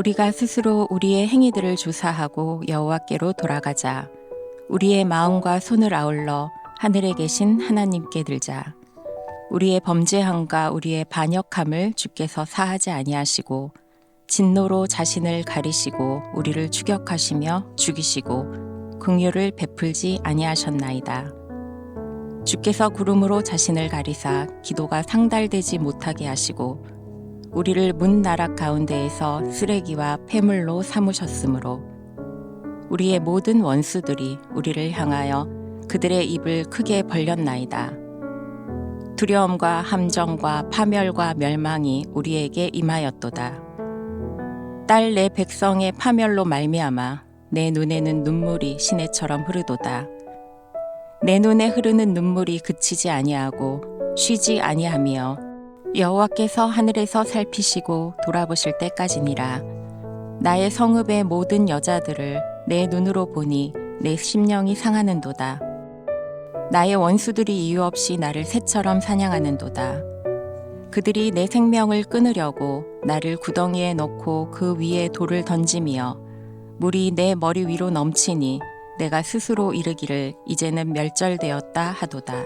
우리가 스스로 우리의 행위들을 조사하고 여호와께로 돌아가자. 우리의 마음과 손을 아울러 하늘에 계신 하나님께 들자. 우리의 범죄함과 우리의 반역함을 주께서 사하지 아니하시고 진노로 자신을 가리시고 우리를 추격하시며 죽이시고 긍휼을 베풀지 아니하셨나이다. 주께서 구름으로 자신을 가리사 기도가 상달되지 못하게 하시고 우리를 문 나락 가운데에서 쓰레기와 폐물로 삼으셨으므로 우리의 모든 원수들이 우리를 향하여 그들의 입을 크게 벌렸나이다. 두려움과 함정과 파멸과 멸망이 우리에게 임하였도다. 딸 내 백성의 파멸로 말미암아 내 눈에는 눈물이 시내처럼 흐르도다. 내 눈에 흐르는 눈물이 그치지 아니하고 쉬지 아니하며 여호와께서 하늘에서 살피시고 돌아보실 때까지니라. 나의 성읍의 모든 여자들을 내 눈으로 보니 내 심령이 상하는도다. 나의 원수들이 이유 없이 나를 새처럼 사냥하는도다. 그들이 내 생명을 끊으려고 나를 구덩이에 넣고 그 위에 돌을 던지며 물이 내 머리 위로 넘치니 내가 스스로 이르기를 이제는 멸절되었다 하도다.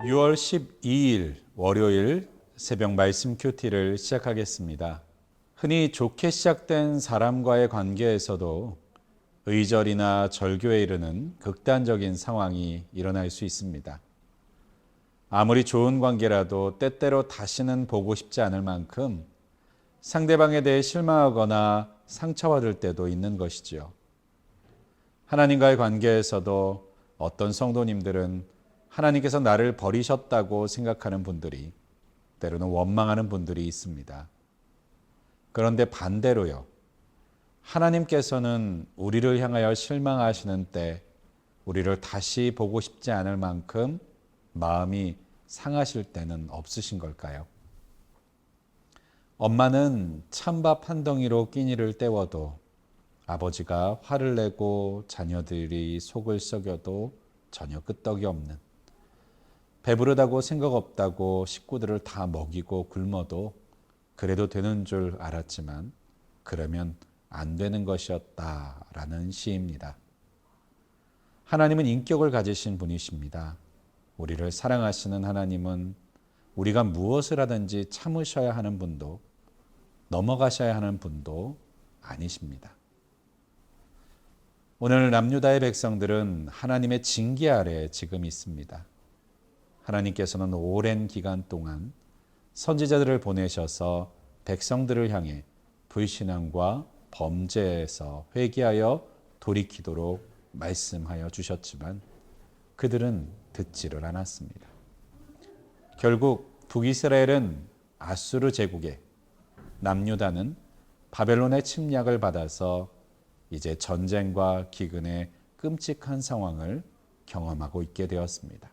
6월 12일 월요일 새벽 말씀 큐티를 시작하겠습니다. 흔히 좋게 시작된 사람과의 관계에서도 의절이나 절교에 이르는 극단적인 상황이 일어날 수 있습니다. 아무리 좋은 관계라도 때때로 다시는 보고 싶지 않을 만큼 상대방에 대해 실망하거나 상처받을 때도 있는 것이지요. 하나님과의 관계에서도 어떤 성도님들은 하나님께서 나를 버리셨다고 생각하는 분들이, 때로는 원망하는 분들이 있습니다. 그런데 반대로요. 하나님께서는 우리를 향하여 실망하시는 때 우리를 다시 보고 싶지 않을 만큼 마음이 상하실 때는 없으신 걸까요? 엄마는 찬밥 한 덩이로 끼니를 때워도 아버지가 화를 내고 자녀들이 속을 썩여도 전혀 끄떡이 없는, 배부르다고 생각 없다고 식구들을 다 먹이고 굶어도 그래도 되는 줄 알았지만 그러면 안 되는 것이었다라는 시입니다. 하나님은 인격을 가지신 분이십니다. 우리를 사랑하시는 하나님은 우리가 무엇을 하든지 참으셔야 하는 분도 넘어가셔야 하는 분도 아니십니다. 오늘 남유다의 백성들은 하나님의 징계 아래 지금 있습니다. 하나님께서는 오랜 기간 동안 선지자들을 보내셔서 백성들을 향해 불신앙과 범죄에서 회개하여 돌이키도록 말씀하여 주셨지만 그들은 듣지를 않았습니다. 결국 북이스라엘은 아수르 제국에, 남유다는 바벨론의 침략을 받아서 이제 전쟁과 기근의 끔찍한 상황을 경험하고 있게 되었습니다.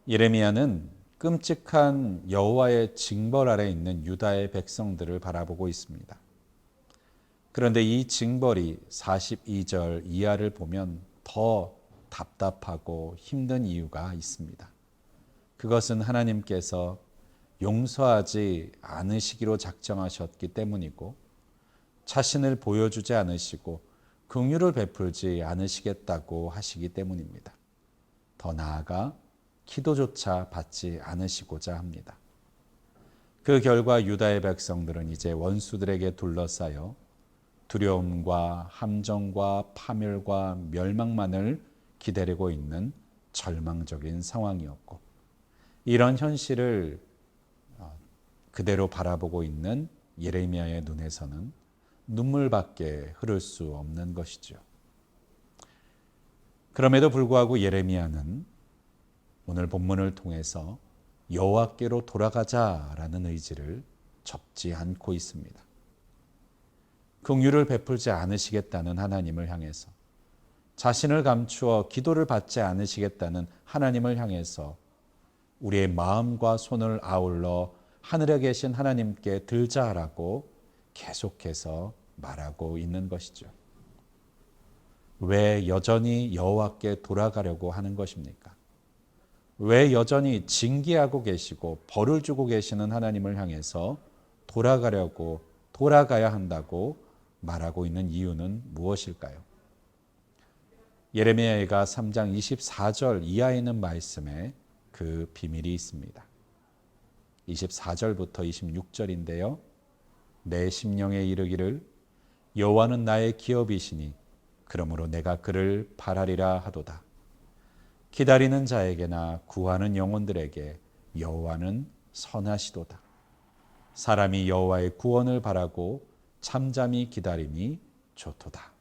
예레미야는 끔찍한 여호와의 징벌 아래 있는 유다의 백성들을 바라보고 있습니다. 그런데 이 징벌이 42절 이하를 보면 더 답답하고 힘든 이유가 있습니다. 그것은 하나님께서 용서하지 않으시기로 작정하셨기 때문이고 자신을 보여주지 않으시고 긍휼을 베풀지 않으시겠다고 하시기 때문입니다. 더 나아가 기도조차 받지 않으시고자 합니다. 그 결과 유다의 백성들은 이제 원수들에게 둘러싸여 두려움과 함정과 파멸과 멸망만을 기다리고 있는 절망적인 상황이었고, 이런 현실을 그대로 바라보고 있는 예레미야의 눈에서는 눈물밖에 흐를 수 없는 것이죠. 그럼에도 불구하고 예레미야는 오늘 본문을 통해서 여호와께로 돌아가자라는 의지를 접지 않고 있습니다. 긍휼을 베풀지 않으시겠다는 하나님을 향해서, 자신을 감추어 기도를 받지 않으시겠다는 하나님을 향해서 우리의 마음과 손을 아울러 하늘에 계신 하나님께 들자라고 계속해서 말하고 있는 것이죠. 왜 여전히 여호와께 돌아가려고 하는 것입니까? 왜 여전히 징계하고 계시고 벌을 주고 계시는 하나님을 향해서 돌아가려고 돌아가야 한다고 말하고 있는 이유는 무엇일까요? 예레미야가 3장 24절 이하에 있는 말씀에 그 비밀이 있습니다. 24절부터 26절인데요. 내 심령에 이르기를 여호와는 나의 기업이시니 그러므로 내가 그를 바라리라 하도다. 기다리는 자에게나 구하는 영혼들에게 여호와는 선하시도다. 사람이 여호와의 구원을 바라고 잠잠히 기다림이 좋도다.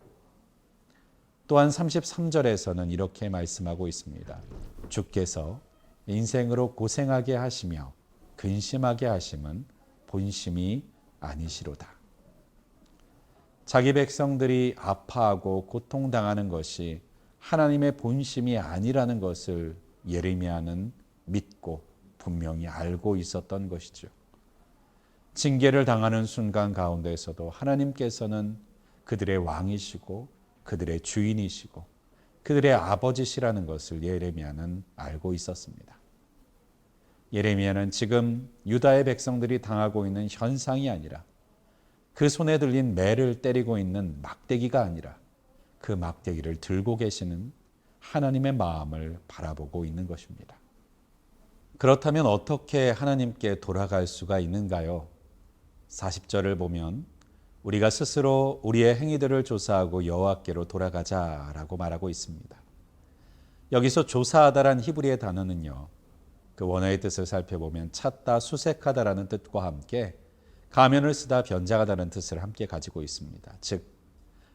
또한 33절에서는 이렇게 말씀하고 있습니다. 주께서 인생으로 고생하게 하시며 근심하게 하심은 본심이 아니시로다. 자기 백성들이 아파하고 고통당하는 것이 하나님의 본심이 아니라는 것을 예레미야는 믿고 분명히 알고 있었던 것이죠. 징계를 당하는 순간 가운데서도 하나님께서는 그들의 왕이시고 그들의 주인이시고 그들의 아버지시라는 것을 예레미야는 알고 있었습니다. 예레미야는 지금 유다의 백성들이 당하고 있는 현상이 아니라 그 손에 들린 매를 때리고 있는 막대기가 아니라 그 막대기를 들고 계시는 하나님의 마음을 바라보고 있는 것입니다. 그렇다면 어떻게 하나님께 돌아갈 수가 있는가요? 40절을 보면 우리가 스스로 우리의 행위들을 조사하고 여호와께로 돌아가자라고 말하고 있습니다. 여기서 조사하다란 히브리의 단어는요, 그 원어의 뜻을 살펴보면 찾다, 수색하다라는 뜻과 함께 가면을 쓰다 변장하다는 뜻을 함께 가지고 있습니다. 즉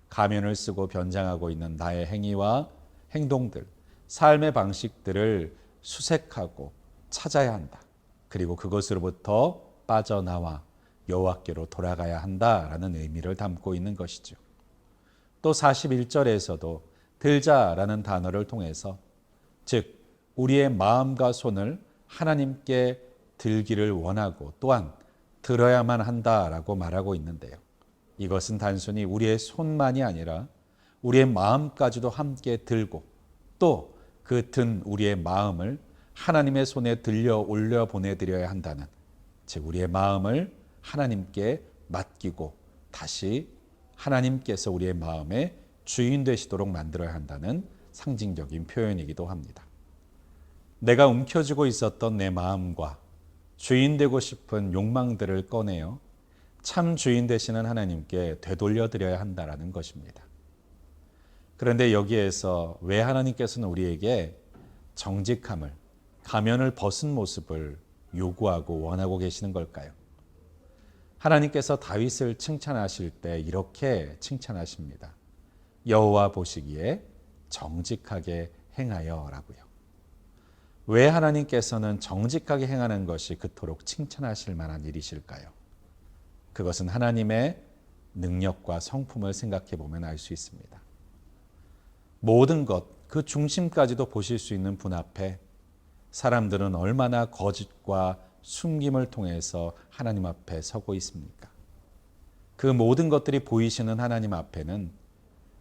가면을 쓰고 변장하고 있는 나의 행위와 행동들, 삶의 방식들을 수색하고 찾아야 한다. 그리고 그것으로부터 빠져나와 여호와께로 돌아가야 한다라는 의미를 담고 있는 것이죠. 또 41절에서도 들자라는 단어를 통해서 즉 우리의 마음과 손을 하나님께 들기를 원하고 또한 들어야만 한다라고 말하고 있는데요. 이것은 단순히 우리의 손만이 아니라 우리의 마음까지도 함께 들고 또 그 든 우리의 마음을 하나님의 손에 들려 올려 보내드려야 한다는, 즉 우리의 마음을 하나님께 맡기고 다시 하나님께서 우리의 마음의 주인 되시도록 만들어야 한다는 상징적인 표현이기도 합니다. 내가 움켜쥐고 있었던 내 마음과 주인 되고 싶은 욕망들을 꺼내어 참 주인 되시는 하나님께 되돌려드려야 한다는 것입니다. 그런데 여기에서 왜 하나님께서는 우리에게 정직함을, 가면을 벗은 모습을 요구하고 원하고 계시는 걸까요? 하나님께서 다윗을 칭찬하실 때 이렇게 칭찬하십니다. 여호와 보시기에 정직하게 행하여라고요. 왜 하나님께서는 정직하게 행하는 것이 그토록 칭찬하실 만한 일이실까요? 그것은 하나님의 능력과 성품을 생각해 보면 알 수 있습니다. 모든 것, 그 중심까지도 보실 수 있는 분 앞에 사람들은 얼마나 거짓과 숨김을 통해서 하나님 앞에 서고 있습니까? 그 모든 것들이 보이시는 하나님 앞에는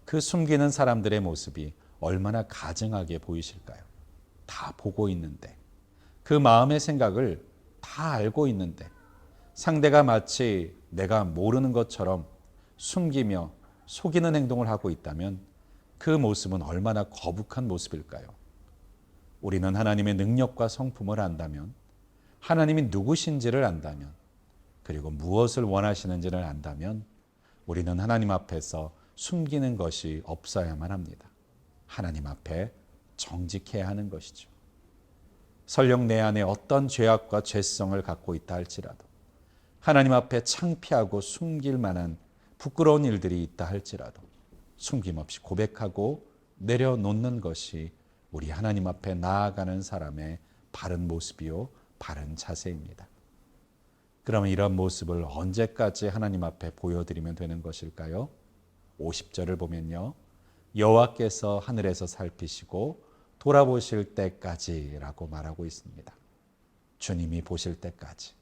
그 숨기는 사람들의 모습이 얼마나 가증하게 보이실까요? 다 보고 있는데, 그 마음의 생각을 다 알고 있는데 상대가 마치 내가 모르는 것처럼 숨기며 속이는 행동을 하고 있다면 그 모습은 얼마나 거북한 모습일까요? 우리는 하나님의 능력과 성품을 안다면, 하나님이 누구신지를 안다면, 그리고 무엇을 원하시는지를 안다면 우리는 하나님 앞에서 숨기는 것이 없어야만 합니다. 하나님 앞에 정직해야 하는 것이죠. 설령 내 안에 어떤 죄악과 죄성을 갖고 있다 할지라도, 하나님 앞에 창피하고 숨길 만한 부끄러운 일들이 있다 할지라도 숨김없이 고백하고 내려놓는 것이 우리 하나님 앞에 나아가는 사람의 바른 모습이요, 바른 자세입니다. 그러면 이런 모습을 언제까지 하나님 앞에 보여드리면 되는 것일까요? 50절을 보면요, 여호와께서 하늘에서 살피시고 돌아보실 때까지라고 말하고 있습니다. 주님이 보실 때까지,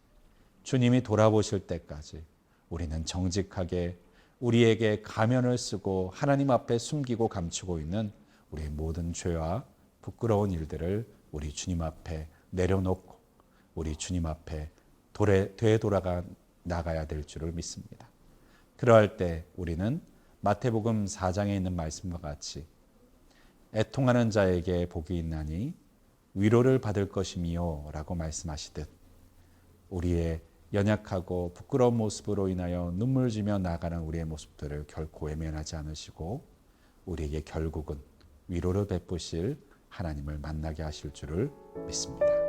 주님이 돌아보실 때까지 우리는 정직하게 우리에게 가면을 쓰고 하나님 앞에 숨기고 감추고 있는 우리의 모든 죄와 부끄러운 일들을 우리 주님 앞에 내려놓고 우리 주님 앞에 되돌아가 나가야 될 줄을 믿습니다. 그러할 때 우리는 마태복음 4장에 있는 말씀과 같이 애통하는 자에게 복이 있나니 위로를 받을 것이미요 라고 말씀하시듯 우리의 연약하고 부끄러운 모습으로 인하여 눈물 지며 나아가는 우리의 모습들을 결코 외면하지 않으시고 우리에게 결국은 위로를 베푸실 하나님을 만나게 하실 줄을 믿습니다.